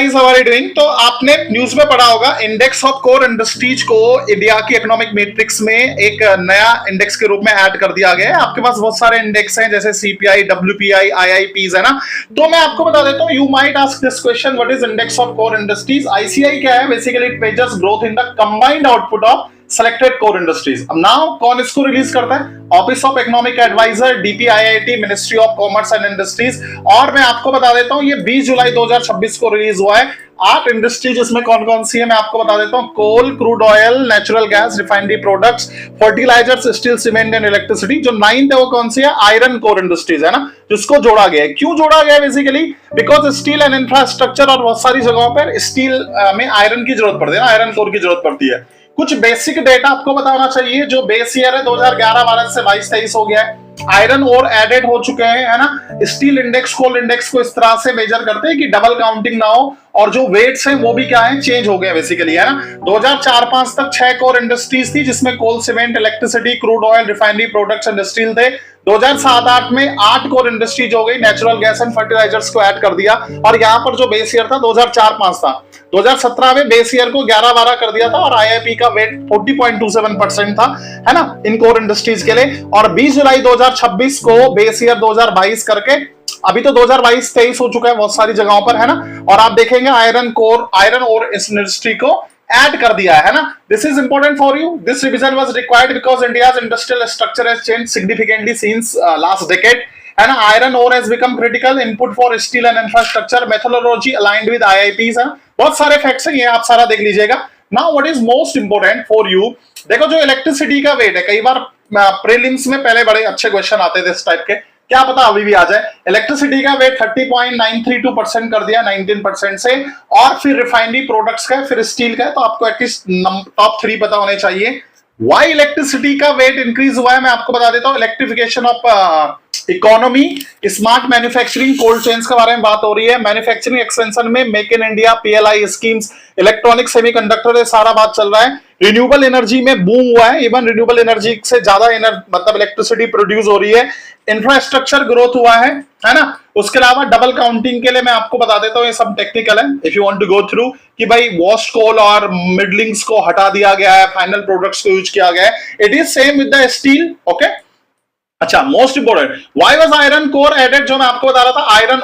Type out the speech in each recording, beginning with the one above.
Guys, how are you doing? तो आपने news में पढ़ा होगा इंडेक्स ऑफ कोर इंडस्ट्रीज को इंडिया की इकोनॉमिक मैट्रिक्स में एक नया इंडेक्स के रूप में ऐड कर दिया गया है। आपके पास बहुत सारे इंडेक्स हैं जैसे सीपीआई, डब्ल्यूपीआई, आईआईपीज है ना। तो मैं आपको बता देता हूं, you might ask this question, what is index of core industries? ICI क्या है? Basically it measures growth in the combined output of selected core industries. अब नाउ कौन इसको रिलीज करता है? Office of economic adviser, DPIIT, ministry of commerce and industries. और मैं आपको बता देता हूं, ये 20 जुलाई 2026 को रिलीज हुआ है। 8 इंडस्ट्रीज इसमें कौन कौन सी है मैं आपको बता देता हूं। Coal, crude oil, natural gas, refinery products, fertilisers, steel, cement and electricity. जो 9th है वो कौन सी है? आयरन कोर इंडस्ट्रीज है ना, जिसको जोड़ा गया है। क्यों जोड़ा गया है? Basically because steel and infrastructure और बहुत सारी जगहों पर स्टील में आयरन की जरूरत पड़ती है ना, आयरन कोर की जरूरत पड़ती है। कुछ बेसिक डेटा आपको बताना चाहिए। जो बेस ईयर है 2011-12 से 22-23 हो गया है। आयरन और एडेड हो चुके हैं, है ना। स्टील इंडेक्स, कोल इंडेक्स को इस तरह से मेजर करते हैं कि डबल काउंटिंग ना हो, और जो वेट्स हैं वो भी क्या है, चेंज हो गए बेसिकली, है ना। 2004-5 तक 6 कोर इंडस्ट्रीज थी, जिसमें coal, cement, electricity, crude oil, refinery products and steel थे। 2007-8 में 8 कोर इंडस्ट्रीज हो गई, नेचुरल गैस एंड फर्टिलाइजर्स को ऐड कर दिया। और यहाँ पर जो बेस ईयर था 2004-5 था। 2017 में बेस ईयर को 11-12 कर दिया था, और आईआईपी का वेट 40.27% था, है ना, इन कोर इंडस्ट्रीज के लिए। और 20 जुलाई 2026 को बेस ईयर 2022 करके, अभी तो 2022-23 हो चुका है बहुत सारी जगहों पर, है ना। और आप देखेंगे आयरन और इस इंडस्ट्री को ऐड कर दिया है ना। This is important for you. This revision was required because India's industrial structure has changed significantly since last decade, है ना। Iron ore has become critical input for steel and infrastructure, methodology aligned with IIPs, है। बहुत सारे facts हैं, ये आप सारा देख लीजिएगा। Now what is most important for you, देखो जो इलेक्ट्रिसिटी का वेट है, कई बार प्रीलिम्स में पहले बड़े अच्छे क्वेश्चन आते थे इस टाइप के, क्या पता अभी भी आ जाए। इलेक्ट्रिसिटी का वेट 30.932% कर दिया 19% से, और फिर रिफाइनरी प्रोडक्ट्स का है, फिर स्टील का है। तो आपको एटलीस्ट टॉप 3 पता होने चाहिए। वाई इलेक्ट्रिसिटी का वेट इंक्रीज हुआ है मैं आपको बता देता हूं। Electrification of economy, smart manufacturing, cold chains के बारे में बात हो रही है। मैन्युफैक्चरिंग एक्सपेंशन में make in India, PLI schemes, electronic semiconductor, ये सारा बात चल रहा है। रिन्यूएबल एनर्जी में बूम हुआ है, इवन रिन्यूएबल एनर्जी से ज्यादा मतलब इलेक्ट्रिसिटी प्रोड्यूस हो रही है। इंफ्रास्ट्रक्चर ग्रोथ हुआ है ना। उसके अलावा डबल काउंटिंग के लिए मैं आपको बता देता हूं, ये सब टेक्निकल है, if you want to go through, कि भाई वॉस्ट कोल और मिडलिंग्स को हटा दिया गया है, फाइनल प्रोडक्ट्स को यूज किया गया है। It is same with the steel, okay. अच्छा, most important, why was iron core added? जो मैं आपको बता रहा था, आयरन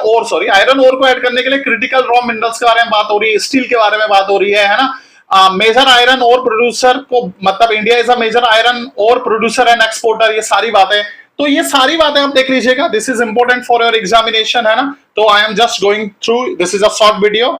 ओर को ऐड करने के लिए क्रिटिकल रॉ मिनरल्स के बारे में बात हो रही है, स्टील के बारे में बात हो रही है ना। मेजर आयरन ओर प्रोड्यूसर को, मतलब India is a major iron ore producer and exporter, ये सारी बातें। तो ये सारी बातें आप देख लीजिएगा, this is important for your examination, है ना। तो I am just going through, this is a short video.